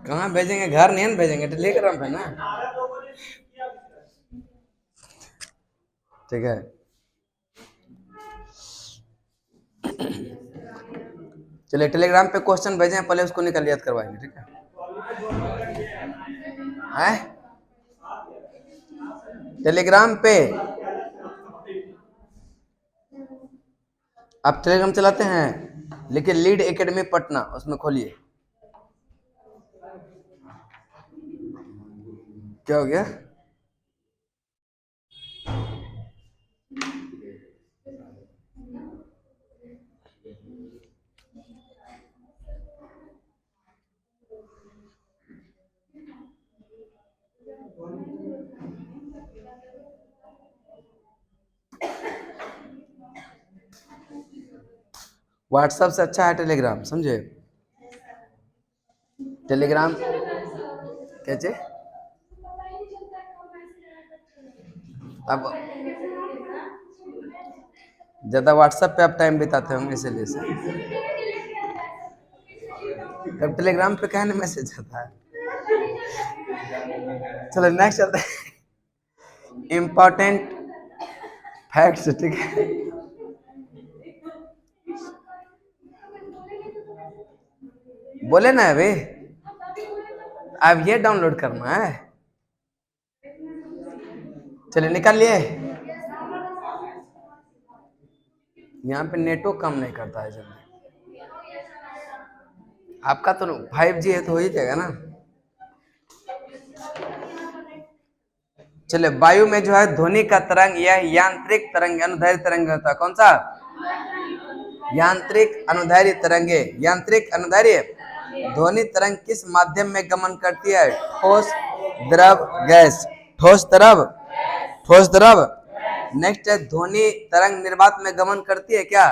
कहाँ भेजेंगे, घर नहीं ना भेजेंगे, टेलीग्राम पे ना। ठीक है, चलिए टेलीग्राम पे क्वेश्चन भेजें, पहले उसको निकल याद करवाएंगे, ठीक है? हैं? टेलीग्राम पे आप टेलीग्राम चलाते हैं, लेकिन लीड एकेडमी पटना उसमें खोलिए। क्या हो गया? व्हाट्सएप से अच्छा है टेलीग्राम, समझे? टेलीग्राम कैसे? अब ज्यादा व्हाट्सएप पे आप टाइम बिताते होंगे इसीलिए से। तब टेलीग्राम पे कहने मैसेज आता है। चलो नेक्स्ट चलते हैं, इम्पोर्टेंट फैक्ट्स, ठीक है? बोले ना अभी, अब ये डाउनलोड करना है। चलिए निकाल लिए। यहाँ पे नेटवर्क काम नहीं करता है जल्दी। आपका तो 5G है तो हो ही जाएगा ना। चलिए, वायु में जो है ध्वनि का तरंग यह यांत्रिक तरंग अनुदैर्घ्य तरंग होता है। कौन सा? यांत्रिक अनुदैर्घ्य तरंगे। यांत्रिक अनुदैर्घ्य ध्वनि तरंग किस माध्यम में गमन करती है? ठोस, द्रव, गैस। ठोस, द्रव, ठोस, द्रव। नेक्स्ट है, ध्वनि तरंग निर्वात में गमन करती है क्या?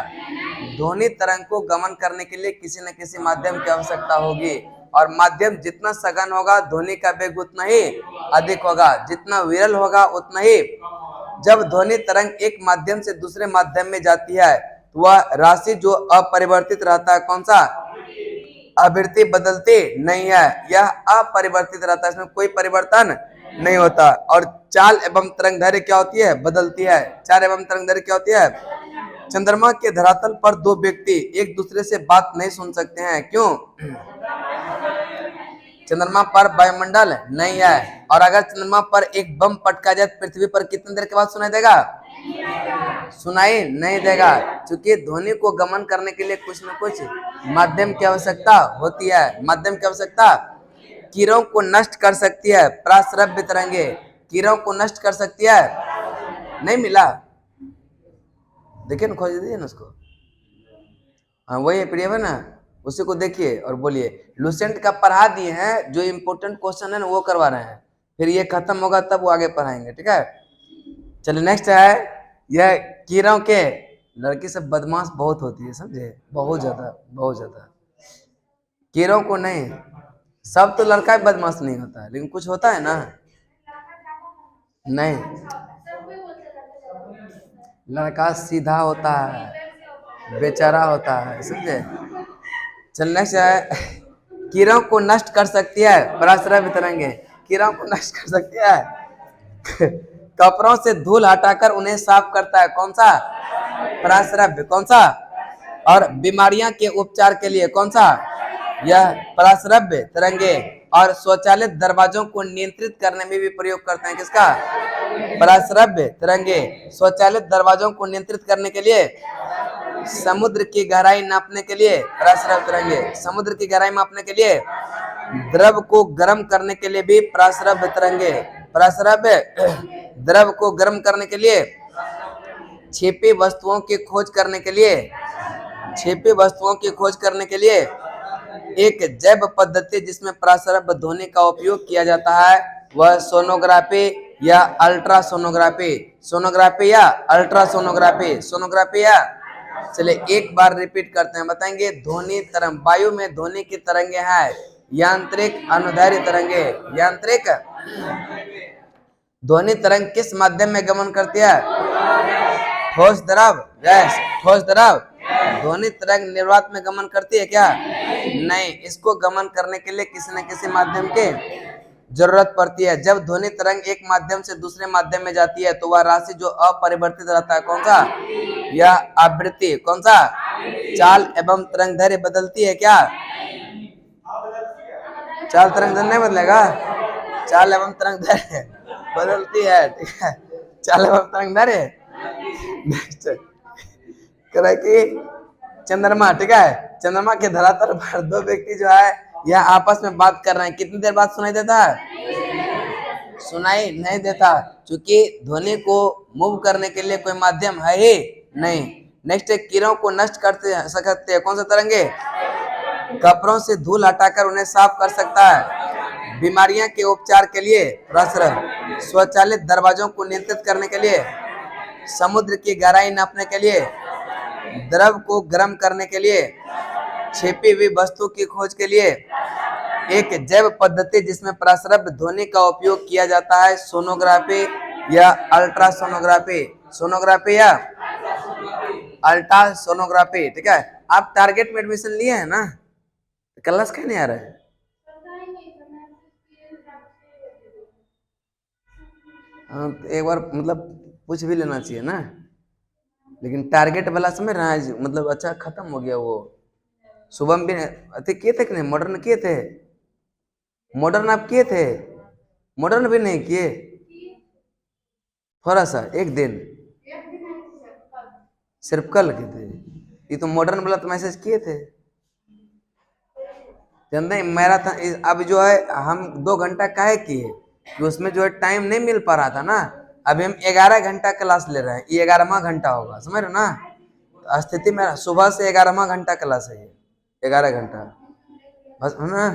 ध्वनि तरंग को गमन करने के लिए किसी न किसी माध्यम की आवश्यकता होगी, और माध्यम जितना सघन होगा ध्वनि का वेग उतना ही अधिक होगा, जितना विरल होगा उतना ही। जब ध्वनि तरंग एक माध्यम से दूसरे माध्यम में जाती है तो वह राशि जो अपरिवर्तित रहता है, कौन सा? आवृत्ति बदलती नहीं है, यह अपरिवर्तित रहता है, इसमें कोई परिवर्तन नहीं होता। और चाल एवं तरंगदैर्घ्य क्या होती है? बदलती है। चाल एवं तरंगदैर्घ्य क्या होती है? चंद्रमा के धरातल पर दो व्यक्ति एक दूसरे से बात नहीं सुन सकते हैं, क्यों? चंद्रमा पर वायुमंडल नहीं है, और अगर चंद्रमा पर एक बम पटका जाए पृथ्वी पर कितनी देर के बाद सुनाई देगा? सुनाई नहीं देगा, क्योंकि ध्वनि को गमन करने के लिए कुछ न कुछ माध्यम की आवश्यकता होती है। माध्यम की आवश्यकता कीड़ों को नष्ट कर सकती है, प्राश्रव्य तरंगे कीड़ों को नष्ट कर सकती है। नहीं मिला? देखिए ना, खोज दीजिए ना उसको। हाँ वही पीडीएफ है ना, उसी को देखिए और बोलिए। लुसेंट का पढ़ा दिए हैं, जो इम्पोर्टेंट क्वेश्चन है ना वो करवा रहे हैं, फिर ये खत्म होगा तब वो आगे पढ़ाएंगे, ठीक है? चलिए नेक्स्ट है, यह कीड़ों के, लड़की सब बदमाश बहुत होती है, समझे? बहुत ज्यादा, बहुत ज्यादा। कीड़ों को नहीं, सब तो लड़का भी बदमाश नहीं होता है, लेकिन कुछ होता है ना। नहीं, लड़का सीधा होता है, बेचारा होता है, समझे? चल नेक्स्ट है, कीड़ों को नष्ट कर सकती है, पराश्रय तरंगे कीड़ों को नष्ट कर सकती है। कपड़ों से धूल हटाकर उन्हें साफ करता है, कौन सा? पराश्रव्य। कौन सा? और बीमारियां के उपचार के लिए कौन सा? यह पराश्रव्य तरंगे। और स्वचालित दरवाजों को नियंत्रित करने में भी प्रयोग करते हैं, किसका? पराश्रव्य तरंगे। स्वचालित दरवाजों को नियंत्रित करने के लिए, समुद्र की गहराई नापने के लिए पराश्रव्य तरंगे। समुद्र की गहराई मापने के लिए, द्रव को गर्म करने के लिए भी पराश्रव्य तरंगे। पराश्रव्य द्रव को गर्म करने के लिए, छिपी वस्तुओं की खोज करने के लिए, छिपी वस्तुओं की खोज करने के लिए एक जैव पद्धति जिसमें पराश्रव्य ध्वनि का उपयोग किया जाता है, वह सोनोग्राफी या अल्ट्रासोनोग्राफी। सोनोग्राफी या अल्ट्रासोनोग्राफी। सोनोग्राफी या, चलिए एक बार रिपीट करते हैं, बताएंगे। ध्वनि तरंग, वायु में ध्वनि की तरंगे हैं यांत्रिक अनुदैर्घ्य तरंगे। यांत्रिक ध्वनि तरंग किस माध्यम में गमन करती है? ठोस, द्रव, गैस। ठोस, द्रव। ध्वनि तरंग निर्वात में गमन करती है क्या? नहीं, इसको गमन करने के लिए किसी न किसी माध्यम के जरूरत पड़ती है। जब ध्वनि तरंग एक माध्यम से दूसरे माध्यम में जाती है तो वह राशि जो अपरिवर्तित रहता है, कौन सा? यह आवृत्ति, कौन सा? चाल एवं तरंग दैर्घ्य बदलती है क्या? चाल तरंग दैर्घ्य नहीं बदलेगा, चाल एवं तरंग दैर्घ्य बदलती है, ठीक है। चाल एवं तरंग दैर्घ्य नेक्स्ट कह कि चंद्रमा, ठीक है, चंद्रमा के धरातल पर दो व्यक्ति जो है यह आपस में बात कर रहे हैं, कितनी देर बाद सुनाई देता है? सुनाई नहीं देता, क्योंकि ध्वनि को मूव करने के लिए कोई माध्यम है ही नहीं। नेक्स्ट, किरणों को नष्ट करते सकते हैं, कौन सा तरंगे? कपड़ों से धूल हटाकर उन्हें साफ कर सकता है, बीमारियां के उपचार के लिए, स्वचालित दरवाजों को नियंत्रित करने के लिए, समुद्र की गहराई नापने के लिए, द्रव को गर्म करने के लिए, छिपी हुई वस्तु की खोज के लिए, एक जैव पद्धति जिसमें प्रस्रव्य ध्वनि का उपयोग किया जाता है, सोनोग्राफी या अल्ट्रासोनोग्राफी, सोनोग्राफी या अल्ट्रासोनोग्राफी, ठीक है। आप टारगेट में एडमिशन लिए हैं ना, क्लास क्यों नहीं आ रहा है? हाँ, एक बार मतलब पूछ भी लेना चाहिए ना, लेकिन टारगेट वाला समझ रहा है, मतलब अच्छा खत्म हो गया वो। सुबह में भी अति किए थे कि नहीं? मॉडर्न किए थे? मॉडर्न आप किए थे? मॉडर्न भी नहीं किए? थोड़ा सा, एक दिन सिर्फ कल किए थे। ये तो मॉडर्न वाला तो मैसेज किए थे, जानते मेरा था। अब जो है हम 2 घंटा काहे किए कि उसमें जो है टाइम नहीं मिल पा रहा था ना। अभी हम 11 घंटा क्लास ले रहे हैं, ये 11वां घंटा होगा, समझ रहे ना। तो स्थिति में सुबह से 11वां घंटा क्लास है, ये 11 घंटा बस है ना।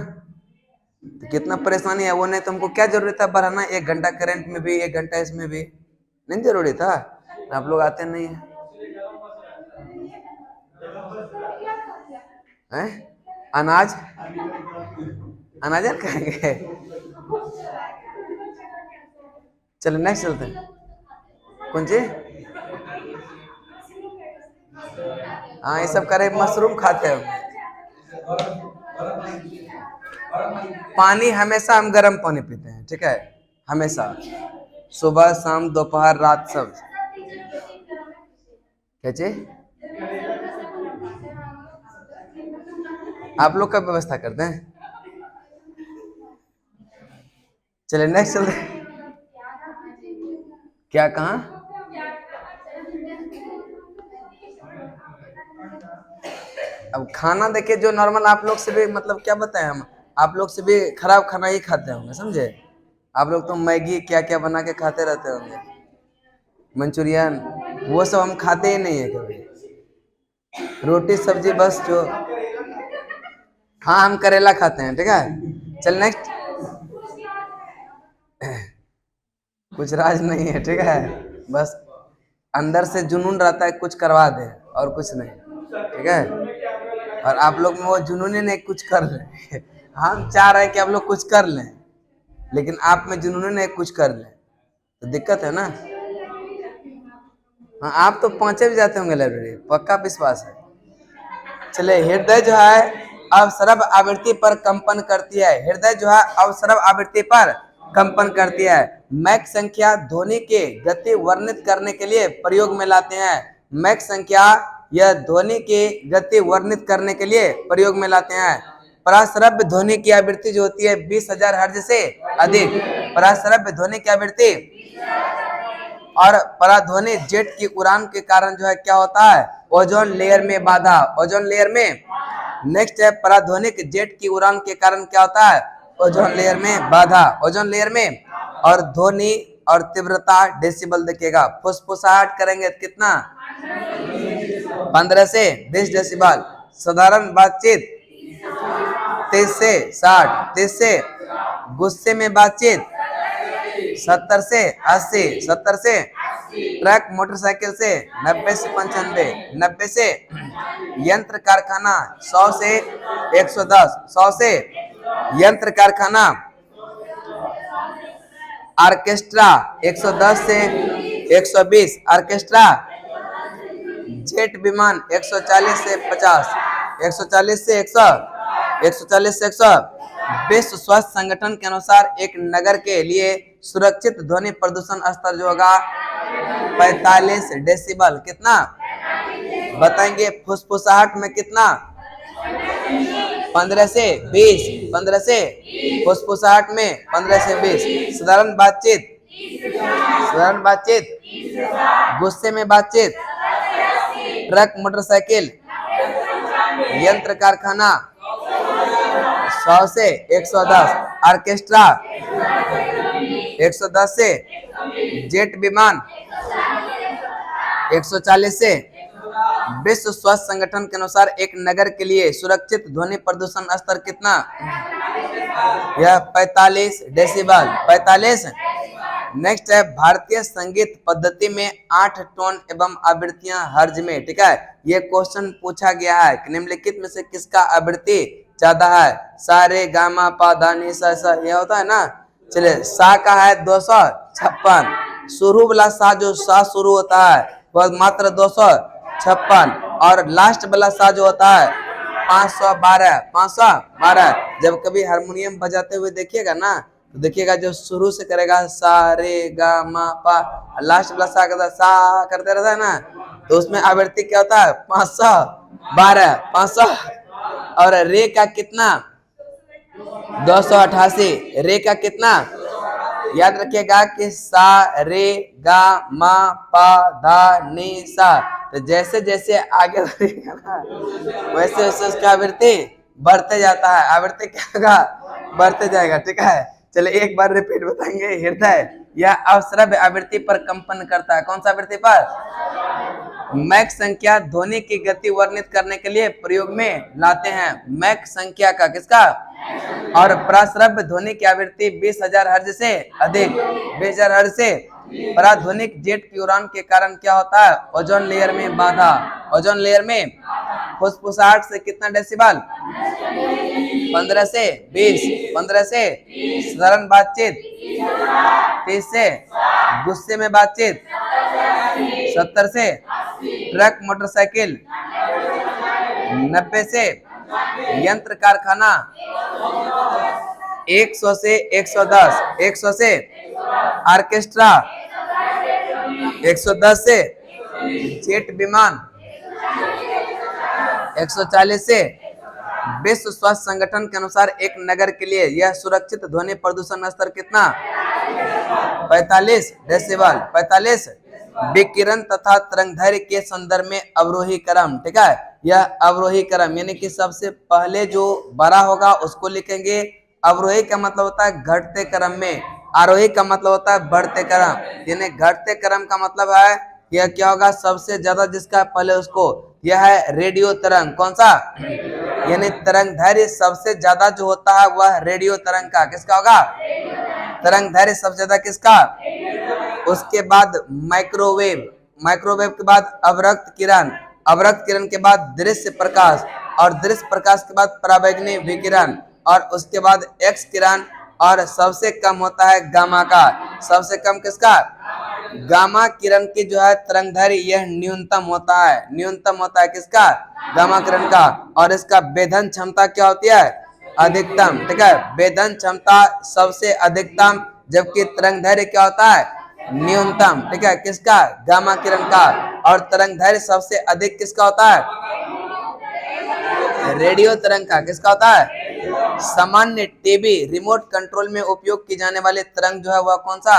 तो कितना परेशानी है वो, नहीं तुमको क्या जरूरत था बढ़ाना, 1 घंटा करंट में भी, 1 घंटा इसमें भी नहीं जरूरी था। आप लोग आते नहीं है? अनाज अनाज खाएंगे। चलो नेक्स्ट चलते हैं। कौन सी? हाँ, ये सब करे, मशरूम खाते हैं। पानी हमेशा हम गर्म पानी पीते हैं, ठीक है, हमेशा, सुबह शाम दोपहर रात सब। क्या चीज? आप लोग कब व्यवस्था करते हैं? चलिए नेक्स्ट चलते। क्या कहा? अब खाना देखिए, जो नॉर्मल आप लोग से भी, मतलब क्या बताएं हम, आप लोग से भी खराब खाना ही खाते होंगे, समझे। आप लोग तो मैगी क्या क्या बना के खाते रहते होंगे, मंचूरियन, वो सब हम खाते ही नहीं है कभी। रोटी सब्जी बस, जो हाँ हम करेला खाते हैं, ठीक है। चल नेक्स्ट। कुछ राज नहीं है, ठीक है, बस अंदर से जुनून रहता है कुछ करवा दे और कुछ नहीं, ठीक है। और आप लोग में वो जुनून ही नहीं, कुछ कर ले। हम चाह रहे हैं कि आप लोग कुछ कर लें, लेकिन आप में जुनून नहीं कुछ कर लें, तो दिक्कत है ना। हाँ, आप तो 5 भी जाते होंगे लाइब्रेरी, पक्का विश्वास है। चले, हृदय जो है अवसरव आवृत्ति पर कंपन करती है, हृदय जो है अवसरव आवृत्ति पर कंपन करती है। मैक संख्या ध्वनि के गति वर्णित करने के लिए प्रयोग में लाते हैं। मैक संख्या यह ध्वनि की गति वर्णित करने के लिए प्रयोग में लाते हैं। पराश्रव्य ध्वनि की आवृत्ति जो होती है 20,000 हर्ट्ज से अधिक, पराश्रव्य ध्वनि की आवृत्ति। और पराध्वनि जेट की उड़ान के कारण जो है क्या होता है, ओजोन लेयर में बाधा, ओजोन लेयर में। नेक्स्ट है, पराध्वनिक जेट की उड़ान के कारण क्या होता है, ओजोन लेयर में बाधा, ओजोन लेयर में। और ध्वनि और तीव्रता डेसिबल देखिएगा, फुसफुसाहट करेंगे कितना, 15 से 20 डेसिबल। साधारण बातचीत 30 से 60, 30 से, गुस्से में बातचीत 70 से 80, 70 से, ट्रक मोटरसाइकिल से 90 से 95, 90 से, यंत्र कारखाना 100 से 110, 100 से, यंत्र कारखाना। ऑर्केस्ट्रा 110 से 120, ऑर्केस्ट्रा। जेट विमान 140 से 50, 140 से 100, 140 से 100। विश्व स्वास्थ्य संगठन के अनुसार एक नगर के लिए सुरक्षित ध्वनि प्रदूषण स्तर जो होगा 45 डेसिबल। कितना बताएंगे? फुसफुसाहट में कितना? 15 से 20। 15 से फुसफुसाहट में 15 से 20। साधारण बातचीत, साधारण बातचीत, गुस्से में बातचीत, ट्रक मोटरसाइकिल, यंत्र कारखाना 100 से 110। ऑर्केस्ट्रा 110 से। जेट विमान 140 से। विश्व स्वास्थ्य संगठन के अनुसार एक नगर के लिए सुरक्षित ध्वनि प्रदूषण स्तर कितना? यह 45 डेसिबल। 45। नेक्स्ट है भारतीय संगीत पद्धति में 8 टोन एवं आवृत्तियां हर्ज में। ठीक है, ये क्वेश्चन पूछा गया है कि निम्नलिखित में से किसका आवृत्ति ज्यादा है? सा रे गा मा पा धा नी सा सा, ये होता है ना। चलिए, सा का है 256। शुरू वाला सा जो सा शुरू होता है वह मात्र 256, और लास्ट वाला सा जो होता है 512। 512। जब कभी हारमोनियम बजाते हुए देखिएगा ना, तो देखिएगा जो शुरू से करेगा सा रे गा मा पा, लास्ट वाला सा करता सा करते रहता है ना, तो उसमें आवृत्ति क्या होता है? 512। 500। और रे का कितना? 288। रे का कितना? याद रखिएगा कि सा रे गा मा पा धा नी सा। तो जैसे जैसे आगे बढ़ेगा ना, वैसे वैसे उसका आवृत्ति बढ़ते जाता है। आवृत्ति क्या होगा? बढ़ते जाएगा। ठीक है, चलिए एक बार रिपीट बताएंगे। हृदय यह अवश्रव्य आवृत्ति पर कंपन करता है। कौन सा आवृत्ति पर? मैक संख्या ध्वनि की गति वर्णित करने के लिए प्रयोग में लाते हैं। मैक संख्या का, किसका? और प्रश्रव्य ध्वनि की आवृत्ति 20,000 हर्ज से अधिक। 20,000 हर्ज से। पराध्वनिक जेट की उड़ान के कारण क्या होता है? ओजोन लेयर में बाधा। ओजोन लेयर में फुसफुसाहट से कितना डेसिबल? 15 से 20। 15 से। साधारण बातचीत 30 से। गुस्से में बातचीत 70 से। ट्रक मोटरसाइकिल 90 से। यंत्र कारखाना 100 से 110। 100 से। ऑर्केस्ट्रा 110 से। जेट विमान 140 से। विश्व स्वास्थ्य संगठन के अनुसार एक नगर के लिए यह सुरक्षित ध्वनि प्रदूषण स्तर कितना? 45 डेसिबल। 45। विकिरण तथा तरंगदैर्घ्य के संदर्भ में अवरोही क्रम। ठीक है, यह अवरोही क्रम यानी कि सबसे पहले जो बड़ा होगा उसको लिखेंगे। अवरोही का मतलब होता है घटते क्रम में, आरोही का मतलब होता है बढ़ते क्रम। यानी घटते क्रम का मतलब है यह क्या होगा? सबसे ज्यादा जिसका पहले उसको। यह है रेडियो तरंग। कौन सा? यानी तरंगदैर्घ्य सबसे ज्यादा जो होता है वह रेडियो तरंग का। किसका होगा? तरंगदैर्घ्य सबसे ज्यादा किसका? उसके बाद माइक्रोवेव। माइक्रोवेव के बाद अवरक्त किरण। अवरक्त किरण के बाद दृश्य प्रकाश, और दृश्य प्रकाश के बाद पराबैंगनी विकिरण, और उसके बाद एक्स किरण, और सबसे कम होता है गामा का। सबसे कम किसका? गामा किरण की जो है तरंगदैर्घ्य यह न्यूनतम होता है। न्यूनतम होता है किसका? गामा किरण का। और इसका वेधन क्षमता क्या होती है? अधिकतम। ठीक है, वेधन क्षमता सबसे अधिकतम, जबकि तरंगदैर्घ्य क्या होता है? न्यूनतम। ठीक है, किसका? गामा किरण का। और तरंगदैर्घ्य सबसे अधिक किसका होता है? रेडियो तरंग का। किसका होता है? सामान्य टीवी रिमोट कंट्रोल में उपयोग की जाने वाली तरंग जो है वह कौन सा?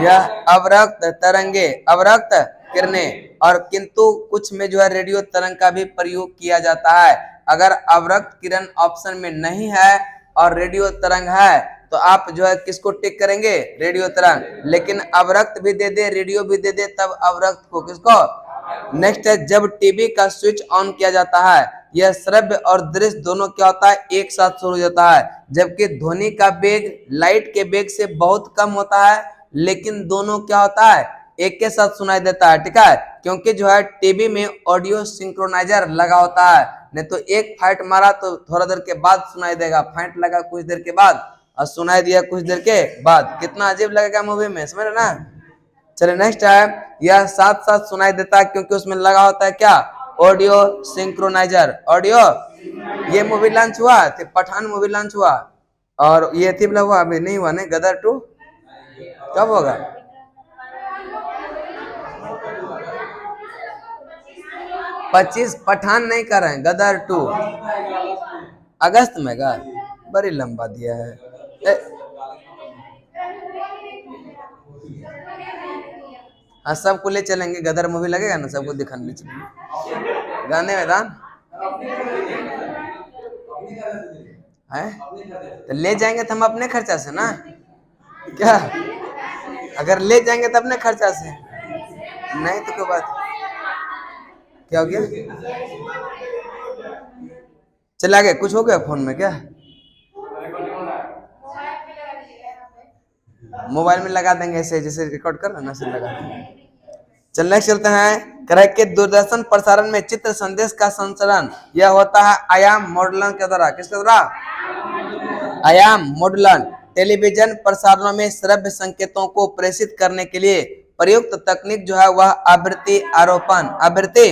यह अवरक्त तरंगे, अवरक्त किरणें। और किंतु कुछ में जो है रेडियो तरंग का भी प्रयोग किया जाता है। अगर अवरक्त किरण ऑप्शन में नहीं है और रेडियो तरंग है तो आप जो है किसको टिक करेंगे? रेडियो तरंग। लेकिन अवरक्त भी दे दे, रेडियो भी दे दे, तब अवरक्त को। किसको? नेक्स्ट है, जब टीवी का स्विच ऑन किया जाता है यह श्रव्य और दृश्य दोनों क्या होता है? एक साथ शुरू हो जाता है। जबकि ध्वनि का वेग लाइट के वेग से बहुत कम होता है, लेकिन दोनों क्या होता है? एक के साथ सुनाई देता है। ठीक है, क्योंकि जो है टीवी में ऑडियो सिंक्रोनाइजर लगा होता है। नहीं तो एक फाइट मारा तो थोड़ा देर के बाद सुनाई देगा, फाइट लगा कुछ देर के बाद और सुनाई दिया कुछ देर के बाद। कितना अजीब लगेगा मूवी में, समझ रहे ना? चलिए नेक्स्ट है, यह साथ साथ सुनाई देता है क्योंकि उसमें लगा होता है क्या? Audio synchroniser. ऑडियो ये मूवी लॉन्च हुआ तो पठान मूवी लॉन्च हुआ, और ये थी हुआ, अभी नहीं हुआ नहीं, गदर 2 कब होगा? 25 पठान नहीं कर रहे हैं, गदर 2 अगस्त में का, बड़ी लंबा दिया है। हाँ सबको ले चलेंगे, गदर मूवी लगेगा ना, सबको दिखाने ले चलेंगे। गाने मैदान है तो ले जाएंगे तो हम अपने खर्चा से ना, क्या अगर ले जाएंगे तो अपने खर्चा से, नहीं तो कोई बात। क्या हो गया? चला गया, कुछ हो गया फोन में क्या? मोबाइल में लगा देंगे ऐसे, जैसे रिकॉर्ड कर रहे ना, ऐसे लगा देंगे। चलने चलते हैं। कह के दूरदर्शन प्रसारण में चित्र संदेश का संचरण यह होता है आयाम मॉडुलन के द्वारा। किसके द्वारा? आयाम मॉडुलन। टेलीविजन प्रसारणों में श्रव्य संकेतों को प्रेषित करने के लिए प्रयुक्त तकनीक जो है वह आवृत्ति आरोपण। आवृत्ति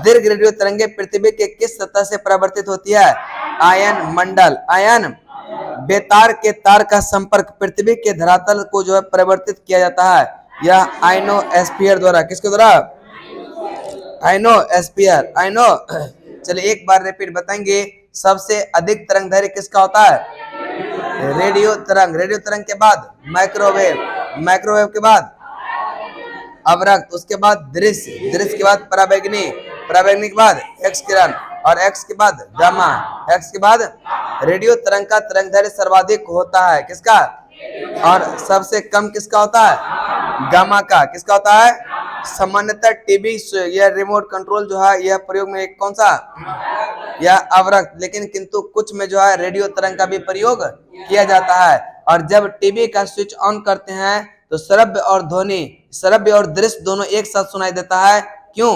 दीर्घ रेडियो तरंगे पृथ्वी के किस सतह से परावर्तित होती है? आयन मंडल। आयन बेतार के तार का संपर्क पृथ्वी के धरातल को जो है परिवर्तित किया जाता है, यह आइनोस्फीयर द्वारा। किसके द्वारा? आइनोस्फीयर। आइनो चलिए एक बार रिपीट बताएंगे। सबसे अधिक तरंग दैर्घ्य किसका होता है? रेडियो तरंग। रेडियो तरंग के बाद माइक्रोवेव। माइक्रोवेव के बाद अवरक्त, उसके बाद दृश्य। दृश्य के बाद पराबैंगनी। पराबैंगनी के बाद एक्स किरण, और एक्स के बाद गामा। एक्स के बाद रेडियो तरंग का तरंग दैर्घ्य सर्वाधिक होता है किसका? और सबसे कम किसका होता है? गामा का। किसका होता है? सामान्यतः टीवी या रिमोट कंट्रोल जो है यह प्रयोग में कौन सा? यह अवरक्त। लेकिन किंतु कुछ में जो है रेडियो तरंग का भी प्रयोग किया जाता है। और जब टीवी का स्विच ऑन करते हैं तो श्रव्य और ध्वनि, श्रव्य और दृश्य दोनों एक साथ सुनाई देता है। क्यों?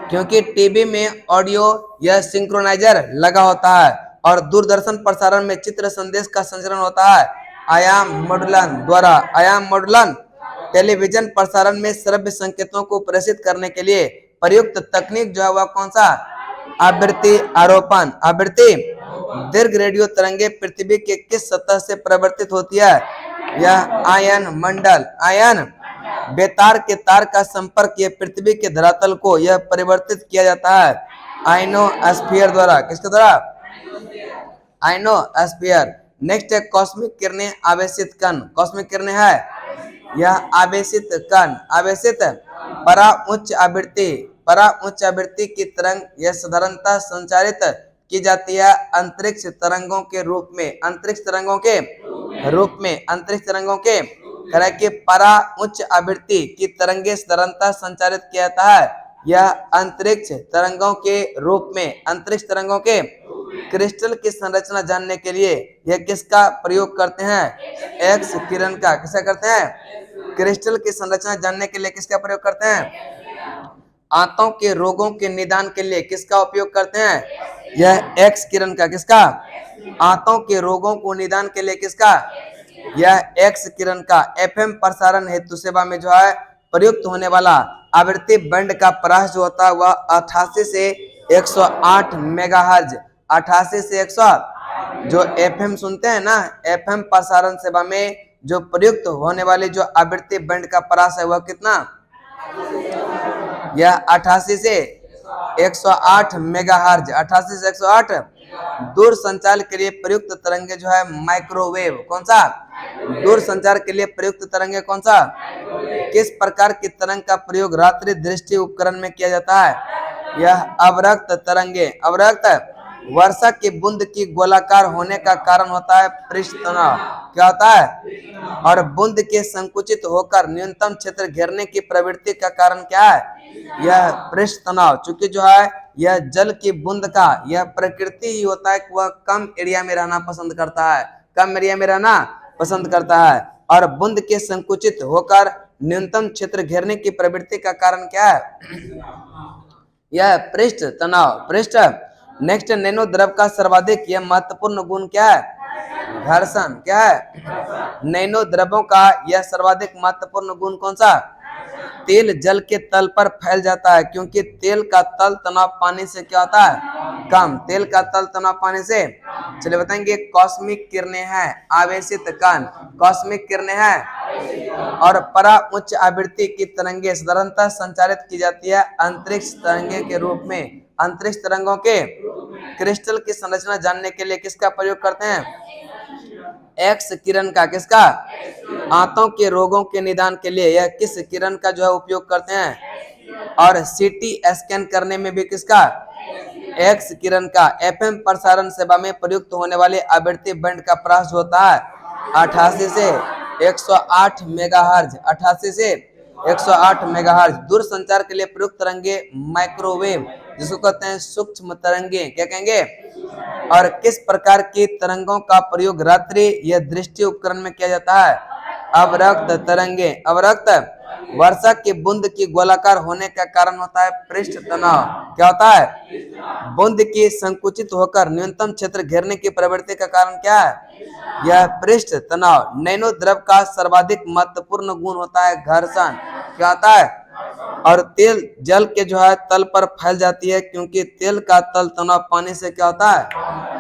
क्योंकि टीवी में ऑडियो या सिंक्रोनाइजर लगा होता है, और दूरदर्शन प्रसारण में चित्र संदेश का संचरण होता है आयाम मॉडुलन द्वारा। आयाम मॉडुलन टेलीविजन प्रसारण में श्रव्य संकेतों को प्रेषित करने के लिए प्रयुक्त तकनीक जो है वह कौन सा? आवृत्ति आरोपण। आवृत्ति दीर्घ रेडियो तरंगे पृथ्वी के किस सतह से परिवर्तित होती है? यह आयन मंडल। आयन बेतार के तार का संपर्क यह पृथ्वी के धरातल को यह परिवर्तित किया जाता है आइनोस्फीयर द्वारा। किसके द्वारा? आइनोस्फीयर। नेक्स्ट है कॉस्मिक किरणें आवेशित कण। कॉस्मिक किरणें है यह आवेशित कण। आवेशित परा उच्च आवृत्ति। परा उच्च आवृत्ति की तरंग यह साधारणतः संचारित की जाती है अंतरिक्ष तरंगों के रूप में। अंतरिक्ष तरंगों के रूप में। अंतरिक्ष तरंगों के तरह के परा उच्च आवृत्ति की तरंगे साधारणतः संचारित किया जाता है यह अंतरिक्ष तरंगों के रूप में। अंतरिक्ष तरंगों के क्रिस्टल की संरचना जानने के लिए यह किसका प्रयोग करते हैं? एक्स किरण का। किसका करते हैं? क्रिस्टल की संरचना जानने के लिए किसका प्रयोग करते हैं? आंतों के रोगों के निदान के लिए किसका उपयोग करते हैं? यह एक्स किरण का। किसका? आंतों के रोगों को निदान के लिए किसका? यह एक्स किरण का। एफएम प्रसारण हेतु सेवा में जो है प्रयुक्त होने वाला आवृत्ति बैंड का प्रयास जो होता है वह 88 से 108 मेगाहर्ट्ज। 88 से 108 जो एफएम सुनते हैं ना, एफएम प्रसारण सेवा में जो प्रयुक्त होने वाली जो आवृत्ति बैंड का प्रयास है वह कितना? यह 88 से 108 मेगाहर्ट्ज। 88 से 108। दूर संचार के लिए प्रयुक्त तरंगे जो है माइक्रोवेव। कौन सा? दूर संचार के लिए प्रयुक्त तरंगे कौन सा? किस प्रकार की तरंग का प्रयोग रात्रि दृष्टि उपकरण में किया जाता है? यह अवरक्त तरंगे। अवरक्त वर्षा की बूंद की गोलाकार होने का कारण होता है पृष्ठ तनाव। क्या होता है? और बूंद के संकुचित होकर न्यूनतम क्षेत्र घेरने की प्रवृत्ति का कारण क्या है? यह पृष्ठ तनाव। चूंकि जो है यह जल की बूंद का यह प्रकृति ही होता है कि वह कम एरिया में रहना पसंद करता है। कम एरिया में रहना पसंद करता है, और बूंद के संकुचित होकर न्यूनतम क्षेत्र घेरने की प्रवृत्ति का कारण क्या है? यह पृष्ठ तनाव। पृष्ठ। नेक्स्ट नैनो द्रव का सर्वाधिक यह महत्वपूर्ण गुण क्या है? घर्षण। क्या है? नैनो द्रवों का यह सर्वाधिक महत्वपूर्ण गुण कौन सा? तेल जल के तल पर फैल जाता है, क्योंकि तेल का तल तनाव पानी से क्या होता है? कम। तेल का तल तनाव पानी से, चलिए बताएंगे कॉस्मिक किरणें हैं आवेशित कण। कॉस्मिक किरणें हैं और परा उच्च आवृत्ति की तरंगे साधारणतः संचारित की जाती है अंतरिक्ष तरंगे के रूप में। अंतरिक्ष तरंगों के क्रिस्टल की संरचना जानने के लिए किसका प्रयोग करते हैं? एक्स किरण का। किसका? आंतों के रोगों के निदान के लिए यह किस किरण का जो है उपयोग करते हैं? और सीटी स्कैन करने में भी किसका? एक्स किरण का। एफएम प्रसारण सेवा में प्रयुक्त होने वाले आवृत्ति बैंड का प्रयास होता है 88 से 108 मेगाहर्ट्ज। 88 से 108 मेगाहर्ट्ज। दूर संचार के लिए प्रयुक्त तरंगे माइक्रोवेव, जिसको कहते हैं सूक्ष्म तरंगे। क्या कहेंगे? और किस प्रकार की तरंगों का प्रयोग रात्रि या दृष्टि उपकरण में किया जाता है? अवरक्त तरंगे। अवरक्त वर्षा की बूंद की गोलाकार होने का कारण होता है पृष्ठ तनाव। क्या होता है? बूंद की संकुचित होकर न्यूनतम क्षेत्र घेरने की प्रवृत्ति का कारण क्या है? यह पृष्ठ तनाव। नैनो द्रव का सर्वाधिक महत्वपूर्ण गुण होता है घर्षण। क्या होता है? और तेल जल के जो है तल पर फैल जाती है, क्योंकि तेल का तल तनाव पानी से क्या होता है?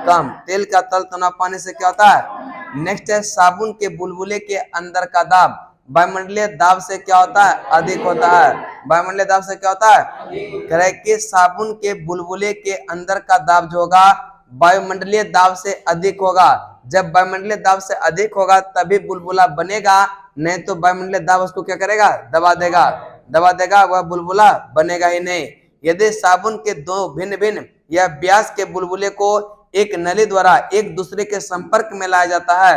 कम। तेल का तल तनाव पानी से क्या होता है? नेक्स्ट है साबुन के बुलबुले के अंदर का दाब वायुमंडलीय दाब से क्या होता है? अधिक होता है। वायुमंडलीय दाब से क्या होता है? कह रहे कि साबुन के बुलबुले के अंदर का दाब जो होगा वायुमंडलीय दाब से अधिक होगा। जब वायुमंडलीय दाब से अधिक होगा तभी बुलबुला बनेगा, नहीं तो वायुमंडलीय दाब उसको क्या करेगा? दबा देगा। दबा देगा, वह बुलबुला बनेगा ही नहीं। यदि साबुन के दो भिन्न भिन्न या व्यास के बुलबुले को एक नली द्वारा एक दूसरे के संपर्क में लाया जाता है,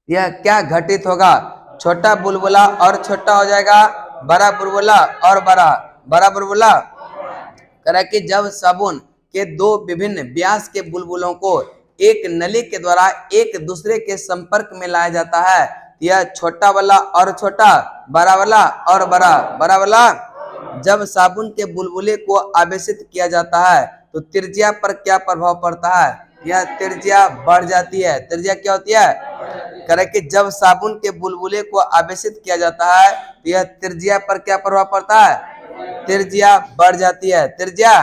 यह क्या घटित होगा? छोटा बुलबुला और छोटा हो जाएगा, बड़ा बुलबुला और बड़ा। बड़ा बुलबुला कह कि जब साबुन के दो विभिन्न व्यास के बुलबुलों को एक नली के द्वारा एक दूसरे के संपर्क में लाया जाता है, यह छोटा वाला और छोटा, बड़ा वाला और बड़ा। बड़ा वाला जब साबुन के बुलबुले को आवेशित किया जाता है तो त्रिज्या पर क्या प्रभाव पड़ता है? यह त्रिज्या बढ़ जाती है। त्रिज्या क्या होती है? करे कि जब साबुन के बुलबुले को आवेशित किया जाता है तो यह त्रिज्या पर क्या प्रभाव पड़ता है? त्रिज्या बढ़ जाती है। त्रिज्या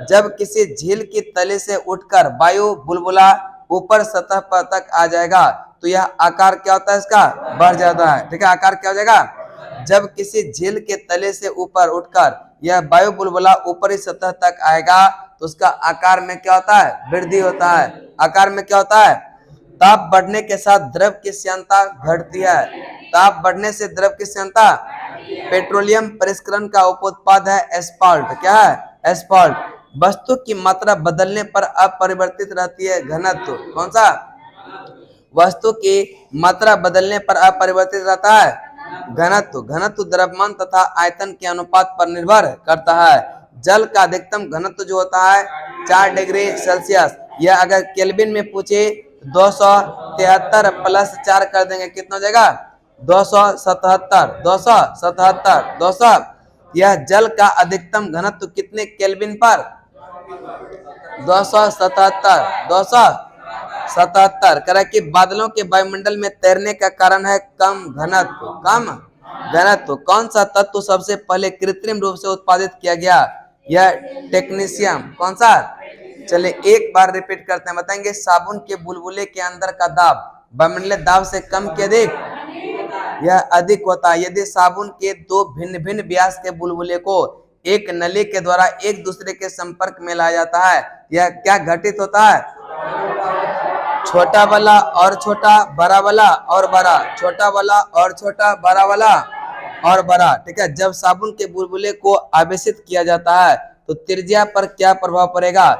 जब किसी झील की तले से उठकर वायु बुलबुला ऊपर सतह पर तक आ जाएगा तो यह आकार क्या होता है? इसका बढ़ जाता है। ठीक है, आकार क्या हो जाएगा? जब किसी झील के तले से ऊपर उठकर यह वायु बुलबुला ऊपरी सतह तक आएगा तो उसका आकार में क्या होता है? वृद्धि होता है। आकार में क्या होता है? ताप बढ़ने के साथ द्रव की श्यानता घटती है। ताप बढ़ने से द्रव की श्यानता। पेट्रोलियम परिष्करण का उपोत्पाद है एस्फाल्ट। क्या है? एस्फाल्ट। वस्तु की मात्रा बदलने पर अपरिवर्तित रहती है घनत्व। कौन सा? वस्तु की मात्रा बदलने पर अपरिवर्तित रहता है घनत्व। घनत्व द्रव्यमान तथा आयतन के अनुपात पर निर्भर करता है। जल का अधिकतम घनत्व जो होता है 4 डिग्री सेल्सियस। यह अगर केल्विन में पूछे 273 प्लस 4 कर देंगे, कितना हो जाएगा? 277। 277। 200। यह जल का अधिकतम घनत्व कितने केल्विन पर? 277। 277। कह कि बादलों के वायुमंडल में तैरने का कारण है कम घनत्व। कम घनत्व। कौन सा तत्व सबसे पहले कृत्रिम रूप से उत्पादित किया गया? यह टेक्नीशियम। कौन सा? चलिए एक बार रिपीट करते हैं, बताएंगे साबुन के बुलबुले के अंदर का दाब वायुमंडलीय दाब से कम के अधिक? यह अधिक होता है। यदि साबुन के दो भिन्न भिन्न व्यास के बुलबुले को एक नली के द्वारा एक दूसरे के संपर्क में लाया जाता है, यह क्या घटित होता है? छोटा वाला और छोटा, बड़ा वाला और बड़ा, छोटा वाला और छोटा, बड़ा वाला और बड़ा। ठीक है, जब साबुन के बुलबुले को आवेशित किया जाता है तो त्रिज्या पर क्या प्रभाव पड़ेगा?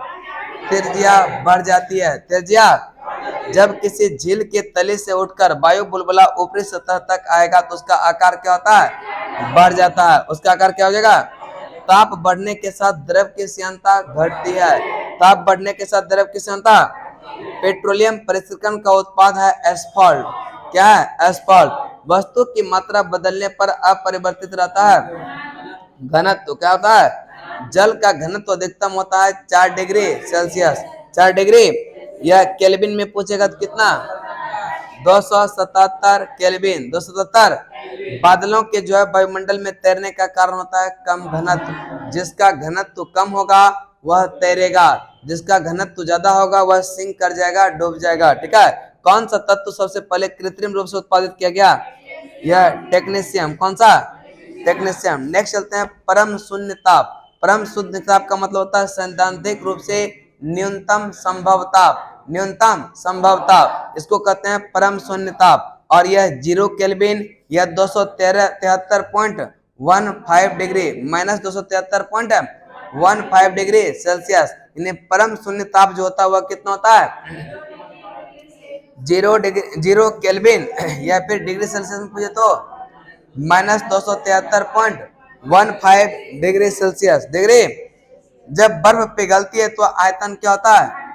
त्रिज्या बढ़ जाती है। त्रिज्या जब किसी झील के तले से उठकर वायु बुलबुला ऊपरी सतह तक आएगा तो उसका आकार क्या होता है? बढ़ जाता है। उसका आकार क्या हो जाएगा? ताप बढ़ने के साथ द्रव की श्यानता घटती है। ताप बढ़ने के साथ द्रव की श्यानता। पेट्रोलियम परिष्करण का उत्पाद है एस्फाल्ट। क्या है? एस्फाल्ट। वस्तु की मात्रा बदलने पर अपरिवर्तित रहता है घनत्व। क्या होता है? जल का घनत्व अधिकतम होता है 4 डिग्री सेल्सियस। 4 डिग्री। यह केल्विन में पूछेगा तो कितना? 277 केल्विन। 277। बादलों के जो है वायुमंडल में तैरने का कारण होता है कम घनत्व। जिसका घनत्व कम होगा वह तैरेगा, जिसका घनत्व ज्यादा होगा वह सिंक कर जाएगा, डूब जाएगा। ठीक है, कौन सा तत्व सबसे पहले कृत्रिम रूप से उत्पादित किया गया? यह टेक्नीशियम। कौन सा? टेक्नीशियम। नेक्स्ट चलते हैं परम शून्य ताप। परम शून्य ताप का मतलब होता है सैद्धांतिक रूप से न्यूनतम संभव ताप। न्यूनतम संभव ताप, इसको कहते हैं परम शून्य ताप। और यह 0 केल्विन या 273.15 डिग्री माइनस 273.15 डिग्री सेल्सियस। इन्हें परम शून्य ताप जो होता है वह कितना होता है? 0 केल्विन या फिर डिग्री सेल्सियस में पूछे तो माइनस 273.15 डिग्री सेल्सियस डिग्री। जब बर्फ पिघलती है तो आयतन क्या होता है?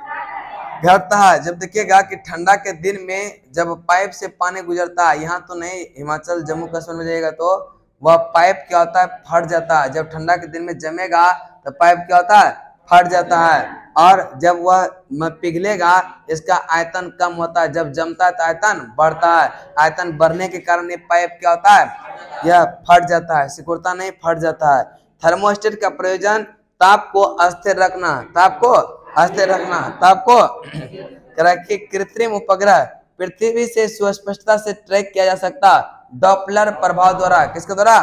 घटता है। जब देखिएगा कि ठंडा के दिन में जब पाइप से पानी गुजरता है, यहाँ तो नहीं, हिमाचल जम्मू कश्मीर में जाएगा तो वह पाइप क्या होता है? फट जाता है। जब ठंडा के दिन में जमेगा तो पाइप क्या होता है? फट जाता है। और जब वह पिघलेगा इसका आयतन कम होता है। जब जमता है तो आयतन बढ़ता है। आयतन बढ़ने के कारण ये पाइप क्या होता है? यह फट जाता है, सिकुड़ता नहीं, फट जाता है। थर्मोस्टेट का प्रयोजन ताप को अस्थिर रखना। ताप को अस्थिर रखना। ताप को कृत्रिम उपग्रह पृथ्वी से सुस्पष्टता से ट्रैक किया जा सकता डॉपलर प्रभाव द्वारा। किसके द्वारा?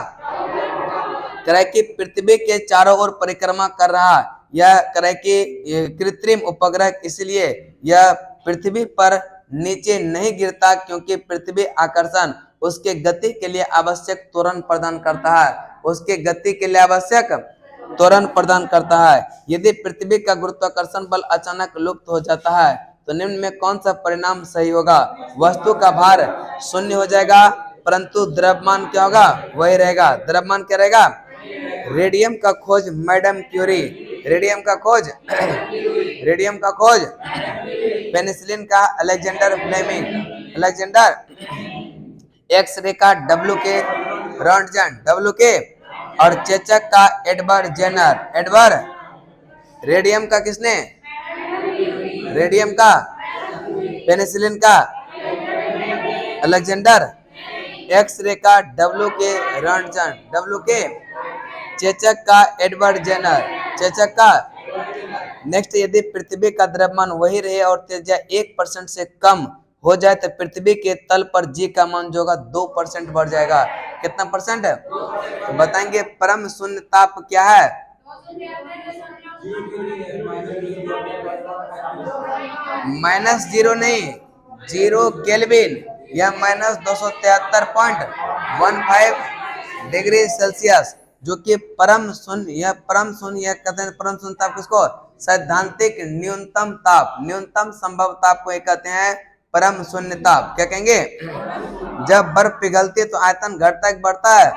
कि पृथ्वी के चारों ओर परिक्रमा कर रहा यह कृत्रिम उपग्रह, इसलिए यह पृथ्वी पर नीचे नहीं गिरता क्योंकि पृथ्वी आकर्षण उसके गति के लिए आवश्यक त्वरण प्रदान करता है। उसके गति के लिए आवश्यक त्वरण प्रदान करता है। यदि पृथ्वी का गुरुत्वाकर्षण बल अचानक लुप्त हो जाता है तो निम्न में कौन सा परिणाम सही होगा? वस्तु का भार शून्य हो जाएगा परंतु द्रव्यमान क्या होगा? वही रहेगा। द्रव्यमान क्या रहेगा? रेडियम का खोज मैडम क्यूरी। रेडियम का खोज रेडियम का खोज पेनिसिलिन का अलेक्जेंडर फ्लेमिंग। अलेक्जेंडर। एक्सरे का WK रॉन्टजन। WK। और चेचक का एडवर्ड जेनर। एडवर्ड। रेडियम का किसने? रेडियम का। पेनिसिलिन का अलेक्जेंडर। एक्सरे का WK रॉन्टजन। WK। चेचक का एडवर्ड जेनर। चेचक का। नेक्स्ट, यदि पृथ्वी का द्रव्यमान वही रहे और त्रिज्या 1% से कम हो जाए तो पृथ्वी के तल पर G का मान जो होगा 2% बढ़ जाएगा। कितना परसेंट है? तो बताएंगे परम शून्य ताप क्या है? -0 नहीं, 0 केल्विन या माइनस 273.15 डिग्री सेल्सियस, जो कि परम शून्य या कहते हैं परम शून्य ताप किसको? सैद्धांतिक न्यूनतम ताप, न्यूनतम संभव ताप को कहते हैं परम शून्य ताप। क्या कहेंगे? जब बर्फ पिघलती है तो आयतन घटता है बढ़ता है?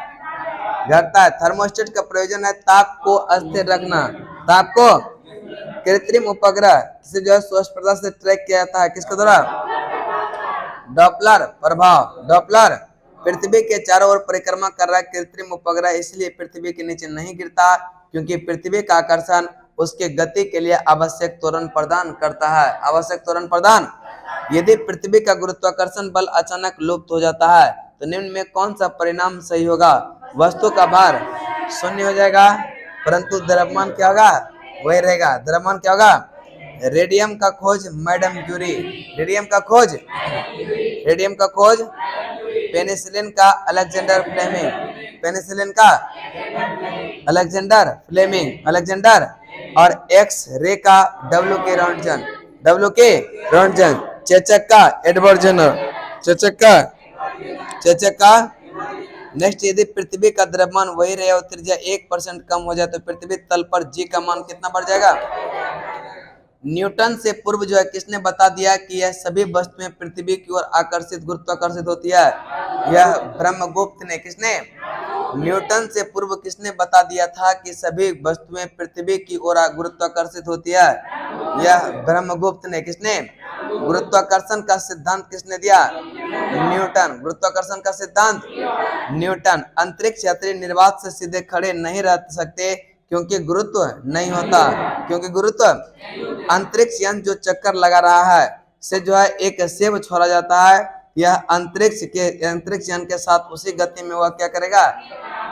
घटता है। थर्मोस्टेट का प्रयोजन है ताप को अस्थिर रखना। ताप को कृत्रिम उपग्रह से जो है सुस्पष्टता से ट्रैक किया जाता है। किसके द्वारा? डॉपलर प्रभाव। डॉपलर पृथ्वी के चारों ओर परिक्रमा कर रहा है कृत्रिम उपग्रह, इसलिए पृथ्वी के नीचे नहीं गिरता क्योंकि पृथ्वी का आकर्षण उसके गति के लिए आवश्यक त्वरण प्रदान करता है। आवश्यक त्वरण प्रदान। यदि पृथ्वी का गुरुत्वाकर्षण बल अचानक लुप्त हो जाता है तो निम्न में कौन सा परिणाम सही होगा? वस्तु का भार शून्य हो जाएगा परंतु द्रव्यमान क्या होगा? वही रहेगा। द्रव्यमान क्या होगा? रेडियम का खोज मैडम क्यूरी। रेडियम का खोज पेनिसिलिन का अलेक्जेंडर फ्लेमिंग। पेनिसिलिन का अलेक्जेंडर फ्लेमिंग। अलेक्जेंडर। और एक्स रे का WK रॉन्टजन। WK Röntgen. चेचक का एडवर्ड जेनर। चेचक का। नेक्स्ट, यदि पृथ्वी का द्रव्यमान वही रहे और त्रिज्या 1% कम हो जाए तो पृथ्वी तल पर G का मान कितना बढ़ जाएगा? न्यूटन से पूर्व जो है किसने बता दिया कि यह सभी वस्तुएं पृथ्वी की ओर गुरुत्वाकर्षित होती है? यह ब्रह्मगुप्त ने। किसने? न्यूटन से पूर्व किसने बता दिया था कि सभी वस्तुएं पृथ्वी की ओर गुरुत्वाकर्षित होती है? यह ब्रह्मगुप्त ने। किसने? गुरुत्वाकर्षण का सिद्धांत किसने दिया? न्यूटन। गुरुत्वाकर्षण का सिद्धांत न्यूटन। अंतरिक्ष यात्री निर्वात से सीधे खड़े नहीं रह सकते क्योंकि गुरुत्व नहीं होता। क्योंकि गुरुत्व। अंतरिक्ष यान जो चक्कर लगा रहा है से जो है एक सेब छोड़ा जाता है, यह अंतरिक्ष यान के साथ उसी गति में वह क्या करेगा?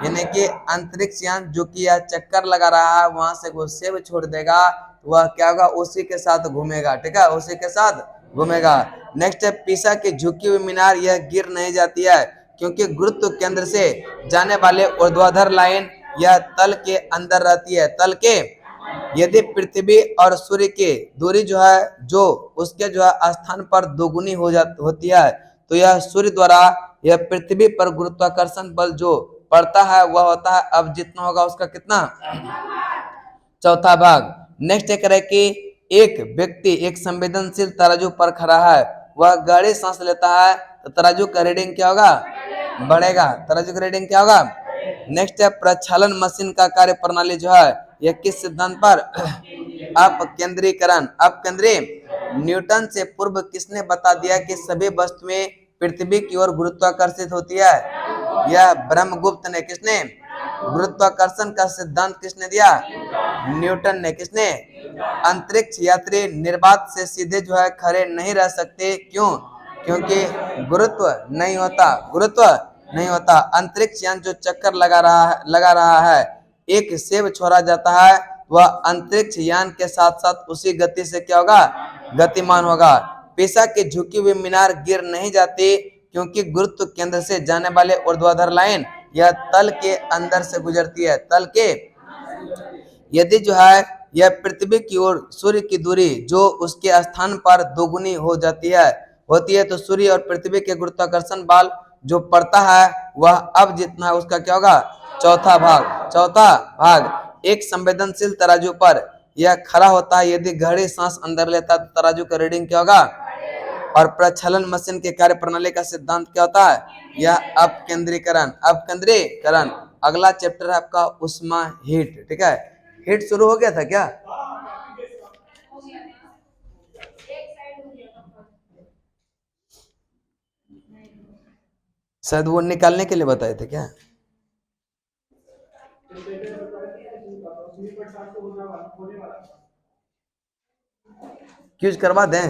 यानी कि अंतरिक्ष यान जो कि यह चक्कर लगा रहा है वहां से वो सेब छोड़ देगा, वह क्या होगा, उसी के साथ घूमेगा। ठीक है, उसी के साथ घूमेगा। नेक्स्ट है पीसा की झुकी हुई मीनार, यह गिर नहीं जाती है क्योंकि गुरुत्व केंद्र से जाने वाले ऊर्ध्वाधर लाइन यह तल के अंदर रहती है। तल के, यदि पृथ्वी और सूर्य की दूरी जो है, जो उसके जो है स्थान पर दोगुनी होती है, तो यह सूर्य द्वारा यह पृथ्वी पर गुरुत्वाकर्षण बल जो पड़ता है वह होता है, अब जितना होगा उसका कितना, चौथा भाग। नेक्स्ट एक है कि एक व्यक्ति एक संवेदनशील तराजू पर खड़ा है, वह गहरी सांस लेता है तो तराजू का रीडिंग क्या होगा, बढ़ेगा। तराजू का रीडिंग क्या होगा। नेक्स्ट है प्रक्षालन मशीन का कार्य प्रणाली जो है यह किस सिद्धांत पर, अपकेंद्रीकरण। अपकेंद्री, न्यूटन से पूर्व किसने बता दिया कि सभी वस्तुएं पृथ्वी की ओर गुरुत्वाकर्षित होती है, यह ब्रह्मगुप्त ने। किसने, गुरुत्वाकर्षण का सिद्धांत किसने दिया, न्यूटन ने। किसने, अंतरिक्ष यात्री निर्वात से सीधे जो है खड़े नहीं रह सकते, क्यों, क्योंकि गुरुत्व नहीं होता, गुरुत्व नहीं होता। अंतरिक्ष यान जो चक्कर लगा रहा है, एक सेब छोड़ा जाता है, वह अंतरिक्ष यान के साथ साथ उसी गति से क्या होगा, गतिमान होगा। पीसा की झुकी हुई मीनार गिर नहीं जाती क्योंकि गुरुत्व केंद्र से जाने वाले ऊर्ध्वाधर लाइन यह तल के अंदर से गुजरती है। तल के, यदि जो है यह पृथ्वी की ओर सूर्य की दूरी जो उसके स्थान पर दोगुनी हो जाती है होती है, तो सूर्य और पृथ्वी के गुरुत्वाकर्षण बल जो पड़ता है वह अब जितना है उसका क्या होगा, चौथा भाग। चौथा भाग, एक संवेदनशील तराजू पर यह खड़ा होता है, यदि गहरी सांस अंदर लेता है तो तराजू का रीडिंग क्या होगा। और प्रक्षालन मशीन के कार्य प्रणाली का सिद्धांत क्या होता है, यह अपकेंद्रीकरण। अपकेंद्रीकरण। अगला चैप्टर है आपका उष्मा हीट। ठीक है, हीट शुरू हो गया था क्या, शायद वो निकालने के लिए बताए थे क्या, क्यूज करवा दें।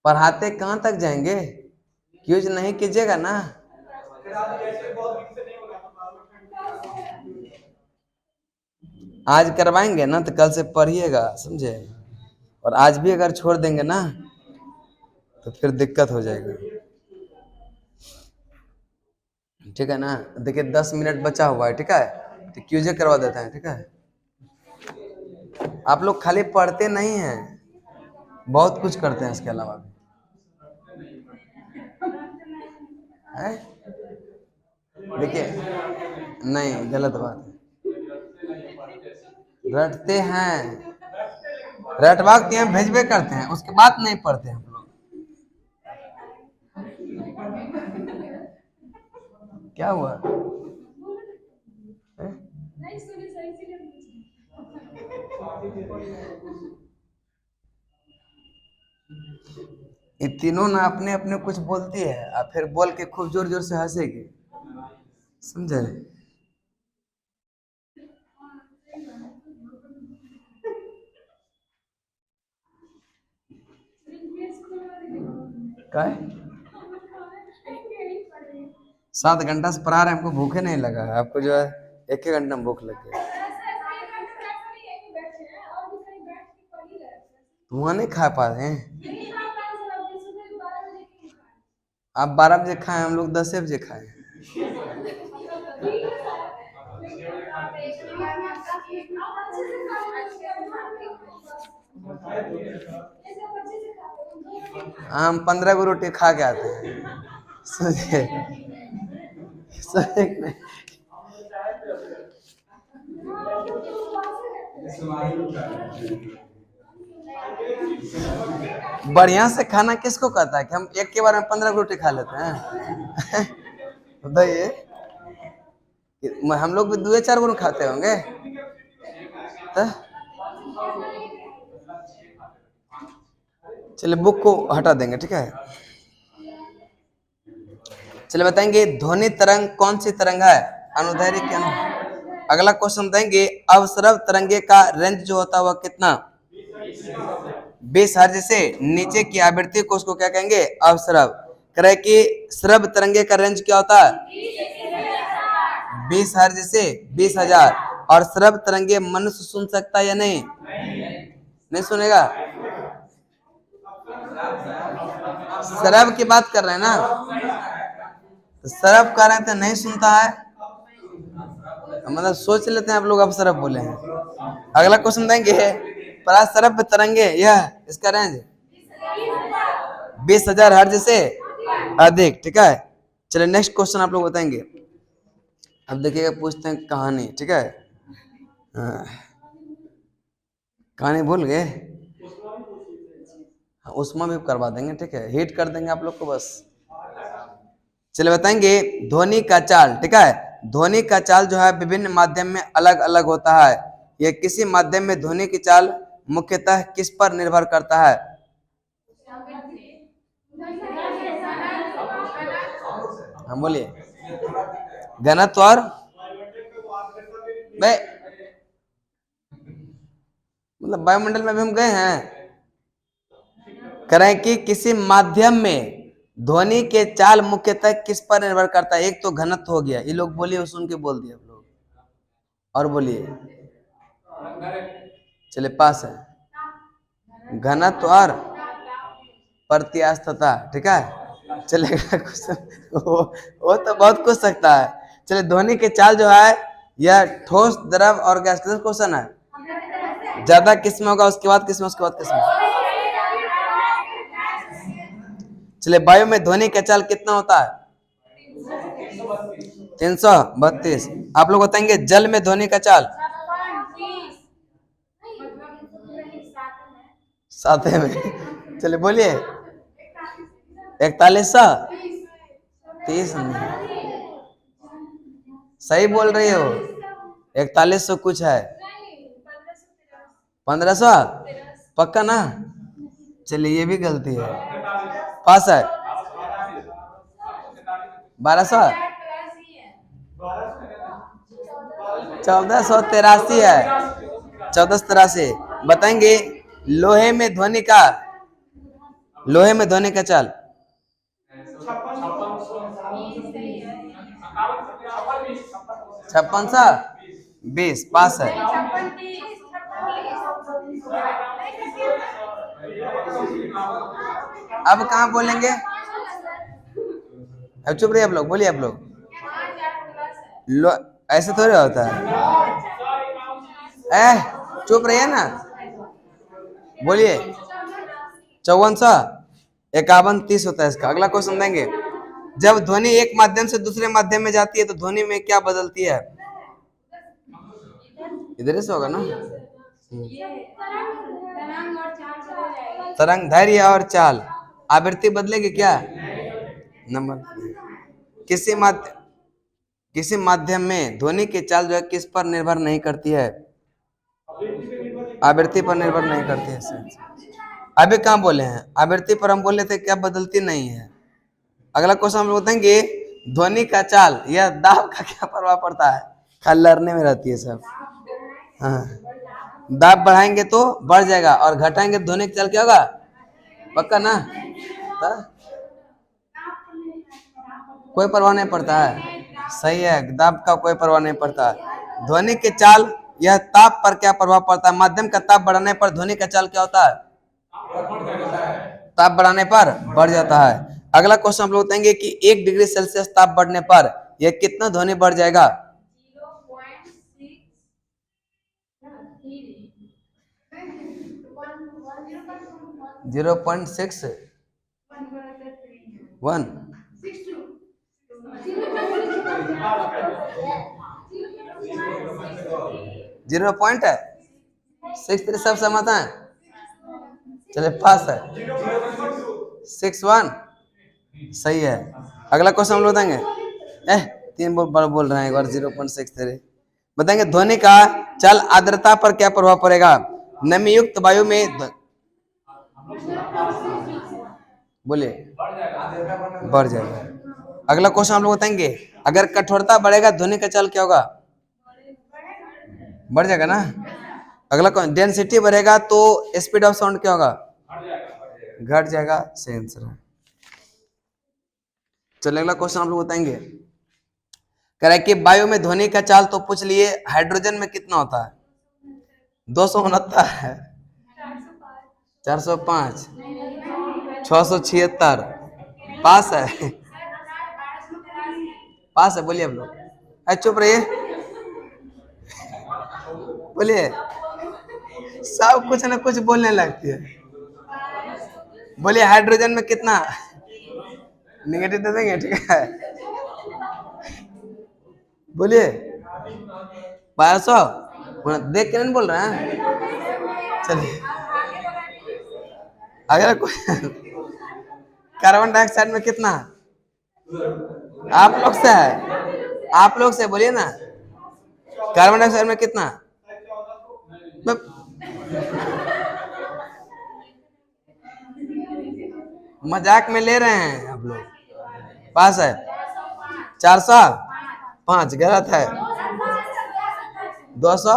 पढ़ाते कहाँ तक जाएंगे, क्यूज नहीं कीजिएगा ना। आज करवाएंगे ना तो कल से पढ़िएगा, समझे। और आज भी अगर छोड़ देंगे ना तो फिर दिक्कत हो जाएगी। ठीक है ना, देखिए 10 मिनट बचा हुआ है। ठीक है, तो क्यूजे करवा देते हैं। ठीक है, आप लोग खाली पढ़ते नहीं हैं, बहुत कुछ करते हैं इसके अलावा भी है? देखिए, नहीं, गलत बात है, रटते हैं, रटवा के हम भेजबे करते हैं, उसके बाद नहीं पढ़ते हम लोग। क्या हुआ है? ये तीनों ना अपने अपने कुछ बोलती है और फिर बोल के खूब जोर जोर से हंसेगी, समझे। क्या है? 7 घंटा से पढ़ा रहे, हमको भूखे नहीं लगा है, आपको जो है 1 घंटा में भूख लग गई। वहाँ नहीं खा पा रहे हैं आप, 12 बजे खाए, हम लोग 10 बजे खाए। हम 15 को रोटी खा के आते हैं, सोचिए। बढ़िया से खाना किसको कहता है कि हम एक के बार में 15 रोटी खा लेते हैं। बताइए, हम लोग भी 2-4 गुण खाते होंगे। तो चलिए बुक को हटा देंगे। ठीक है, चलिए बताएंगे ध्वनि तरंग कौन सी तरंग है, अनुदैर्घ्य के अनुसार। अगला क्वेश्चन देंगे अवसरव तरंगे का रेंज जो होता है वह कितना, 20 हर्ट्ज से नीचे की आवृत्ति को उसको क्या कहेंगे, अवसरव। करें कि श्रव्य तरंगे का रेंज क्या होता है, 20 हर्ट्ज से 20,000। और श्रव्य तरंगे मनुष्य सुन सकता है या नहीं? नहीं सुनेगा। श्रव्य की बात कर रहे हैं ना, तो श्रव्य कह रहे हैं तो नहीं सुनता है, मतलब सोच लेते हैं आप लोग अब श्रव्य बोले हैं। अगला क्वेश्चन देंगे, पराश्रव्य तरंगे यह इसका रेंज 20,000 हर्ट्ज से अधिक, ठीक है। चलिए नेक्स्ट क्वेश्चन आप लोग बताएंगे। अब देखिएगा, पूछते हैं कहानी, ठीक है। कहानी भूल गए, उसमें भी करवा देंगे, ठीक है, हिट कर देंगे आप लोग को बस। चलिए बताएंगे, ध्वनि का चाल, ठीक है। ध्वनि का चाल जो है विभिन्न माध्यम में अलग अलग होता है। यह किसी माध्यम में ध्वनि की चाल मुख्यतः किस पर निर्भर करता है? हम बोलिए, घनत्व और मतलब वायुमंडल में भी हम गए हैं। करें कि किसी माध्यम में ध्वनि के चाल मुख्यतः किस पर निर्भर करता है? एक तो घनत्व हो गया, ये लोग बोलिए, सुन के बोल दिए आप लोग, और बोलिए। चलिए पास है, घनत्व और प्रत्यास्थता, ठीक है। चलेगा वो तो बहुत कुछ सकता है। चलिए, ध्वनि के चाल जो है यह ठोस, द्रव और गैस, क्वेश्चन है। ज्यादा किस्म होगा, उसके बाद किस्म, उसके बाद किस्म। चलिए, वायु में ध्वनि का चाल कितना होता है? 332। आप लोग बताएंगे जल में ध्वनि का चाल? 7 में। चलिए बोलिए, 4130। सही बोल रही हो, 4100 कुछ है, 1500 पक्का ना? चलिए ये भी गलती है, पास है 1200, 1483 है, 1483। बताएंगे लोहे में ध्वनि का, लोहे में ध्वनि का चाल? 5620, पास है। अब कहाँ बोलेंगे? अब चुप रहिए आप लोग, बोलिए आप लोग। ऐसे थोड़ी होता है, चुप रहिए ना, बोलिए। 545130 होता है इसका। अगला क्वेश्चन देंगे, जब ध्वनि एक माध्यम से दूसरे माध्यम में जाती है तो ध्वनि में क्या बदलती है? इधर से होगा ना, तरंग दैर्घ्य और चाल, आवृत्ति बदलेगी क्या? नंबर किसी माध्यम में ध्वनि की चाल जो है किस पर निर्भर नहीं करती है? आवृत्ति पर निर्भर नहीं करती है। अभी कहाँ बोले हैं? आवृत्ति पर हम बोले थे क्या बदलती नहीं है। अगला क्वेश्चन हम बताएंगे, ध्वनि का चाल यह दाब का क्या प्रभाव पड़ता है? खाली लड़ने में रहती है सब। हाँ, दाब बढ़ाएंगे तो बढ़ जाएगा और घटाएंगे तो ध्वनि का चाल क्या होगा? पक्का ना? कोई परवाह नहीं पड़ता है, सही है, दाब का कोई परवाह नहीं पड़ता है। ध्वनि के चाल यह ताप पर क्या प्रभाव पड़ता है? माध्यम का ताप बढ़ाने पर ध्वनि का चाल क्या होता है? ताप बढ़ाने पर बढ़ जाता है। अगला क्वेश्चन हम लोग बताएंगे कि 1 डिग्री सेल्सियस ताप बढ़ने पर यह कितना ध्वनि बढ़ जाएगा? 0.61 0.63 सब सहमत हैं? चले पास है, 61 सही है। अगला क्वेश्चन हम लोग बताएंगे, 3 बोल रहे हैं एक बार, 0.63। बताएंगे ध्वनि का चाल आर्द्रता पर क्या प्रभाव पड़ेगा? नमी युक्त वायु में बोलिए बढ़ जाएगा। अगला क्वेश्चन हम लोग बताएंगे, अगर कठोरता बढ़ेगा ध्वनि का चाल क्या होगा? बढ़ जाएगा ना। अगला क्वेश्चन, डेंसिटी बढ़ेगा तो स्पीड ऑफ साउंड क्या होगा? घट जाएगा, सही आंसर है। चलिए अगला क्वेश्चन हम लोग बताएंगे, कह रहा है कि वायु में ध्वनि का चाल तो पूछ लिए, हाइड्रोजन में कितना होता है? 269 है, 405, 676। पास है, पास है। बोलिए आप लोग, अरे चुप रहिए, बोलिए। सब कुछ ना कुछ बोलने लगती है। बोलिए हाइड्रोजन में कितना? निगेटिव दे देंगे, ठीक है। बोलिए 1200। देख के नहीं बोल रहे हैं। चलिए अगर कोई कार्बन डाइऑक्साइड में कितना? आप लोग से है, आप लोग से बोलिए ना, कार्बन डाइऑक्साइड में कितना? मजाक में ले रहे हैं आप लोग। पास है 405, गलत है। 200,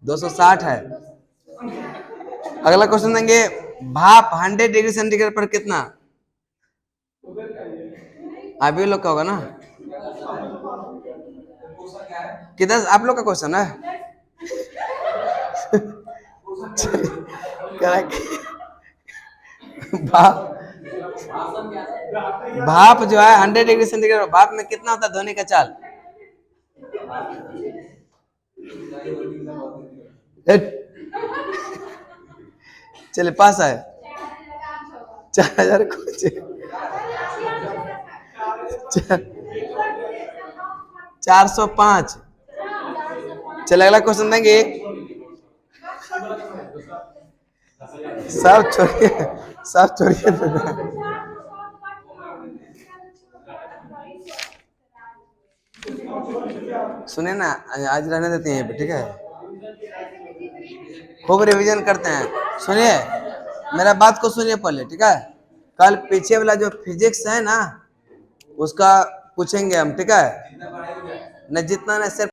260 है। अगला क्वेश्चन देंगे, भाप 100 डिग्री सेंटीग्रेड पर कितना? अभी लोग का होगा ना, किधर आप लोग का क्वेश्चन है? भाप, भाप जो है 100 डिग्री सेंटीग्रेड, भाप में कितना होता है ध्वनि का चाल? चलिए पास है 4000 कुछ, 405। चलिए अगला क्वेश्चन देंगे, सब छोड़िए, सब छोड़िए। सुनिए ना, आज रहने देते हैं, ठीक है, खूब रिवीजन करते हैं। सुनिए मेरा बात को सुनिए पहले, ठीक है। कल पीछे वाला जो फिजिक्स है ना, उसका पूछेंगे हम, ठीक है। न जितना न सिर्फ